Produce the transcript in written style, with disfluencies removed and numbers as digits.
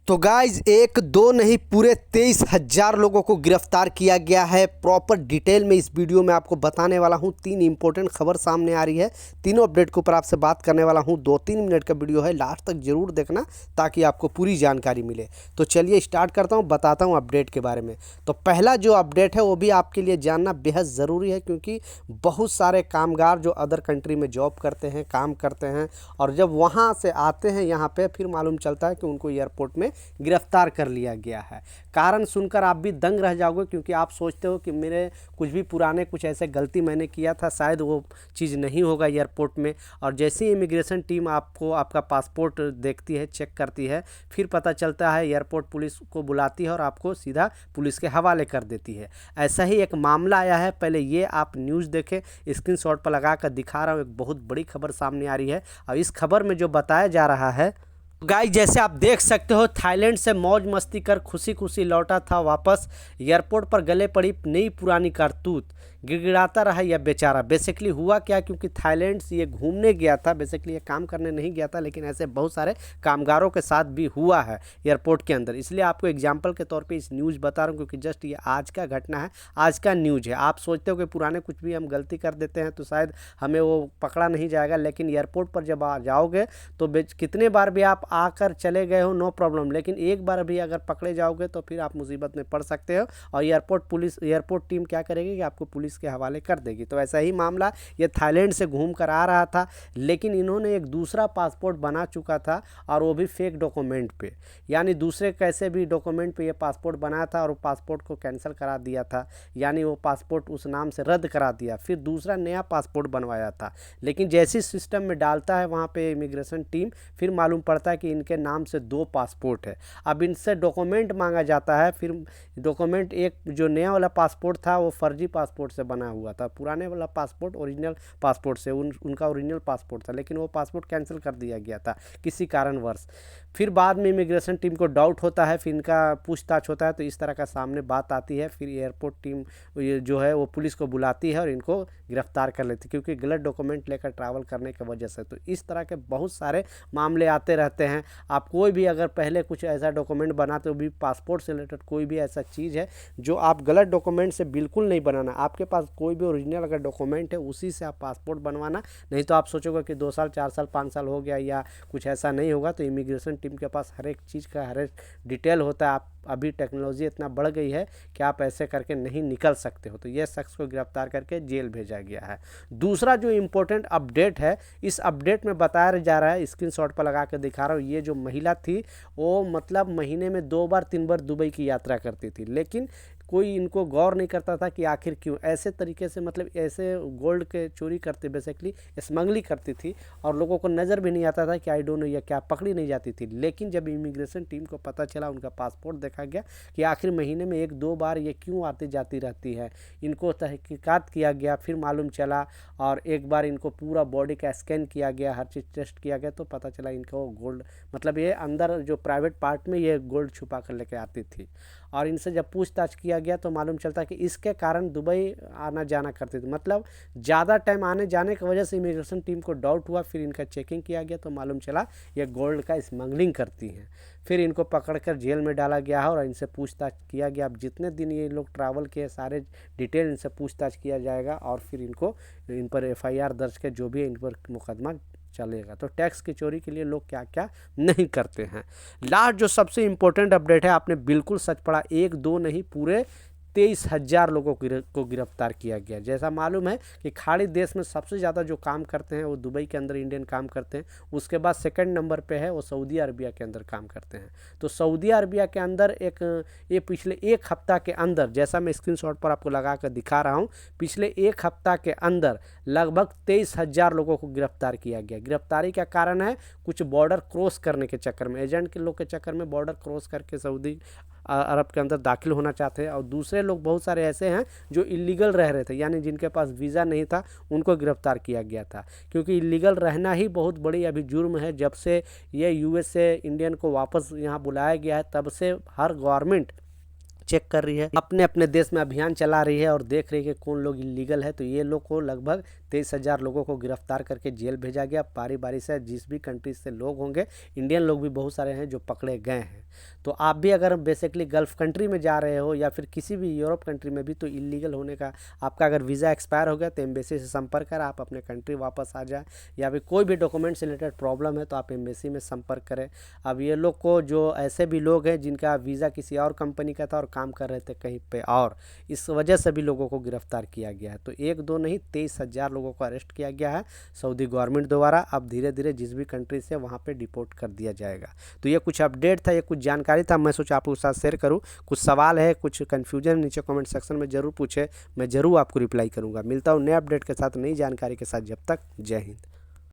तो गाइज एक दो नहीं पूरे 23,000 लोगों को गिरफ्तार किया गया है। प्रॉपर डिटेल में इस वीडियो में आपको बताने वाला हूं। 3 इंपॉर्टेंट खबर सामने आ रही है। तीनों अपडेट के ऊपर आपसे बात करने वाला हूं। 2-3 मिनट का वीडियो है, लास्ट तक जरूर देखना ताकि आपको पूरी जानकारी मिले। तो चलिए स्टार्ट करता हूं, बताता हूं अपडेट के बारे में। तो पहला जो अपडेट है वो भी आपके लिए जानना बेहद ज़रूरी है, क्योंकि बहुत सारे कामगार जो अदर कंट्री में जॉब करते हैं, काम करते हैं, और जब वहाँ से आते हैं यहाँ पे फिर मालूम चलता है कि उनको एयरपोर्ट में गिरफ्तार कर लिया गया है। कारण सुनकर आप भी दंग रह जाओगे, क्योंकि आप सोचते हो कि मेरे कुछ भी पुराने कुछ ऐसे गलती मैंने किया था, शायद वो चीज़ नहीं होगा एयरपोर्ट में। और जैसे ही इमिग्रेशन टीम आपको आपका पासपोर्ट देखती है, चेक करती है, फिर पता चलता है एयरपोर्ट पुलिस को बुलाती है और आपको सीधा पुलिस के हवाले कर देती है। ऐसा ही एक मामला आया है। पहले ये आप न्यूज़ देखें, स्क्रीनशॉट पर लगा कर दिखा रहा हूँ। एक बहुत बड़ी खबर सामने आ रही है और इस खबर में जो बताया जा रहा है, गाइस जैसे आप देख सकते हो, थाईलैंड से मौज मस्ती कर खुशी खुशी लौटा था वापस। एयरपोर्ट पर गले पड़ी नई पुरानी कारतूत, गिड़गिड़ाता रहा यह बेचारा। बेसिकली हुआ क्या, क्योंकि थाईलैंड से ये घूमने गया था, बेसिकली ये काम करने नहीं गया था, लेकिन ऐसे बहुत सारे कामगारों के साथ भी हुआ है एयरपोर्ट के अंदर। इसलिए आपको एग्जाम्पल के तौर पर इस न्यूज़ बता रहा हूँ, क्योंकि जस्ट ये आज का घटना है, आज का न्यूज़ है। आप सोचते हो कि पुराने कुछ भी हम गलती कर देते हैं तो शायद हमें वो पकड़ा नहीं जाएगा, लेकिन एयरपोर्ट पर जब आ जाओगे तो कितने बार भी आप आकर चले गए हो नो प्रॉब्लम, लेकिन एक बार भी अगर पकड़े जाओगे तो फिर आप मुसीबत में पड़ सकते हो और एयरपोर्ट टीम क्या करेगी कि आपको पुलिस के हवाले कर देगी। तो ऐसा ही मामला, ये थाईलैंड से घूम कर आ रहा था, लेकिन इन्होंने एक दूसरा पासपोर्ट बना चुका था, और वो भी फेक डॉक्यूमेंट पे, यानी दूसरे कैसे भी डॉक्यूमेंट पे ये पासपोर्ट बनाया था और वो पासपोर्ट को कैंसिल करा दिया था, यानी वो पासपोर्ट उस नाम से रद्द करा दिया, फिर दूसरा नया पासपोर्ट बनवाया था। लेकिन जैसे सिस्टम में डालता है वहाँ पे इमिग्रेशन टीम, फिर मालूम पड़ता है कि इनके नाम से 2 पासपोर्ट है। अब इनसे डॉक्यूमेंट मांगा जाता है, फिर डॉक्यूमेंट, एक जो नया वाला पासपोर्ट था वो फर्जी पासपोर्ट से बना हुआ था, पुराने वाला पासपोर्ट ओरिजिनल पासपोर्ट से, उनका ओरिजिनल पासपोर्ट था, लेकिन वो पासपोर्ट कैंसिल कर दिया गया था किसी कारणवश। फिर बाद में इमिग्रेशन टीम को डाउट होता है, फिर इनका पूछताछ होता है, तो इस तरह का सामने बात आती है। फिर एयरपोर्ट टीम जो है वो पुलिस को बुलाती है और इनको गिरफ्तार कर लेती है, क्योंकि गलत डॉक्यूमेंट लेकर ट्रैवल करने की वजह से। तो इस तरह के बहुत सारे मामले आते रहते हैं। आप कोई भी अगर पहले कुछ ऐसा डॉक्यूमेंट बनाते हो, भी पासपोर्ट से रिलेटेड कोई भी ऐसा चीज़ है जो आप गलत डॉक्यूमेंट से बिल्कुल नहीं बनाना। आपके पास कोई भी ओरिजिनल अगर डॉक्यूमेंट है उसी से आप पासपोर्ट बनवाना, नहीं तो आप सोचोगे कि 2 साल 4 साल 5 साल हो गया या कुछ ऐसा नहीं होगा। तो इमिग्रेशन टीम के पास हर एक चीज़ का हर एक डिटेल होता है। आप अभी टेक्नोलॉजी इतना बढ़ गई है कि आप ऐसे करके नहीं निकल सकते हो। तो यह शख्स को गिरफ्तार करके जेल भेजा गया है। दूसरा जो इम्पोर्टेंट अपडेट है, इस अपडेट में बताया जा रहा है, स्क्रीनशॉट पर लगा कर दिखा रहा हूँ, ये जो महिला थी वो मतलब महीने में 2 बार 3 बार दुबई की यात्रा करती थी, लेकिन कोई इनको गौर नहीं करता था कि आखिर क्यों ऐसे तरीके से, मतलब ऐसे गोल्ड के चोरी करते, बेसिकली स्मगलिंग करती थी, और लोगों को नज़र भी नहीं आता था कि आई डोंट नो या क्या, पकड़ी नहीं जाती थी। लेकिन जब इमिग्रेशन टीम को पता चला, उनका पासपोर्ट देखा गया कि आखिर महीने में 1-2 बार ये क्यों आती जाती रहती है, इनको तहकीकात किया गया, फिर मालूम चला, और एक बार इनको पूरा बॉडी का स्कैन किया गया, हर चीज़ टेस्ट किया गया, तो पता चला इनको गोल्ड, मतलब ये अंदर जो प्राइवेट पार्ट में ये गोल्ड छुपा कर लेके आती थी। और इनसे जब पूछताछ किया गया तो मालूम चलता कि इसके कारण दुबई आना जाना करते थे, मतलब ज़्यादा टाइम आने जाने की वजह से इमिग्रेशन टीम को डाउट हुआ। फिर इनका चेकिंग किया गया तो मालूम चला ये गोल्ड का स्मगलिंग करती हैं। फिर इनको पकड़कर जेल में डाला गया है और इनसे पूछताछ किया गया। अब जितने दिन ये लोग ट्रैवल किए सारे डिटेल इनसे पूछताछ किया जाएगा, और फिर इन पर FIR दर्ज के जो भी इन पर मुकदमा चलेगा। तो टैक्स की चोरी के लिए लोग क्या क्या नहीं करते हैं। लास्ट जो सबसे इम्पोर्टेंट अपडेट है, आपने बिल्कुल सच पढ़ा, 1-2 नहीं पूरे 23,000 लोगों को गिरफ्तार किया गया। जैसा मालूम है कि खाड़ी देश में सबसे ज़्यादा जो काम करते हैं वो दुबई के अंदर इंडियन काम करते हैं, उसके बाद सेकंड नंबर पे है वो सऊदी अरबिया के अंदर काम करते हैं। तो सऊदी अरबिया के अंदर ये पिछले 1 हफ्ता के अंदर, जैसा मैं स्क्रीनशॉट पर आपको लगा कर दिखा रहा हूँ, पिछले 1 हफ्ता के अंदर लगभग 23,000 लोगों को गिरफ्तार किया गया। गिरफ्तारी का कारण है कुछ बॉर्डर क्रॉस करने के चक्कर में, एजेंट के लोग के चक्कर में बॉर्डर क्रॉस करके सऊदी अरब के अंदर दाखिल होना चाहते हैं, और दूसरे लोग बहुत सारे ऐसे हैं जो इलीगल रह रहे थे, यानी जिनके पास वीज़ा नहीं था, उनको गिरफ्तार किया गया था। क्योंकि इलीगल रहना ही बहुत बड़ी अभी जुर्म है। जब से ये US से इंडियन को वापस यहाँ बुलाया गया है, तब से हर गवर्नमेंट चेक कर रही है, अपने अपने देश में अभियान चला रही है और देख रही है कि कौन लोग इलीगल है। तो ये लोग को लगभग 23,000 लोगों को गिरफ्तार करके जेल भेजा गया। बारी बारी से जिस भी कंट्री से लोग होंगे, इंडियन लोग भी बहुत सारे हैं जो पकड़े गए हैं। तो आप भी अगर बेसिकली गल्फ़ कंट्री में जा रहे हो या फिर किसी भी यूरोप कंट्री में भी, तो इलीगल होने का आपका अगर वीज़ा एक्सपायर हो गया तो एम्बेसी से संपर्क करें, आप अपने कंट्री वापस आ जाए। या फिर कोई भी डॉक्यूमेंट से रिलेटेड प्रॉब्लम है तो आप एम्बेसी में संपर्क करें। अब ये लोग को, जो ऐसे भी लोग हैं जिनका वीज़ा किसी और कंपनी का था और काम कर रहे थे कहीं पे और, इस वजह से भी लोगों को गिरफ्तार किया गया है। तो एक दो नहीं, 23,000 लोगों को अरेस्ट किया गया है सऊदी गवर्नमेंट द्वारा। अब धीरे धीरे जिस भी कंट्री से वहाँ पे डिपोर्ट कर दिया जाएगा। तो ये कुछ अपडेट था, ये कुछ जानकारी था, मैं सोचा आप लोगों के साथ शेयर करूँ। कुछ सवाल है, कुछ कन्फ्यूजन नीचे कमेंट सेक्शन में ज़रूर पूछे, मैं ज़रूर आपको रिप्लाई करूँगा। मिलता हूँ नए अपडेट के साथ, नई जानकारी के साथ। जब तक जय हिंद।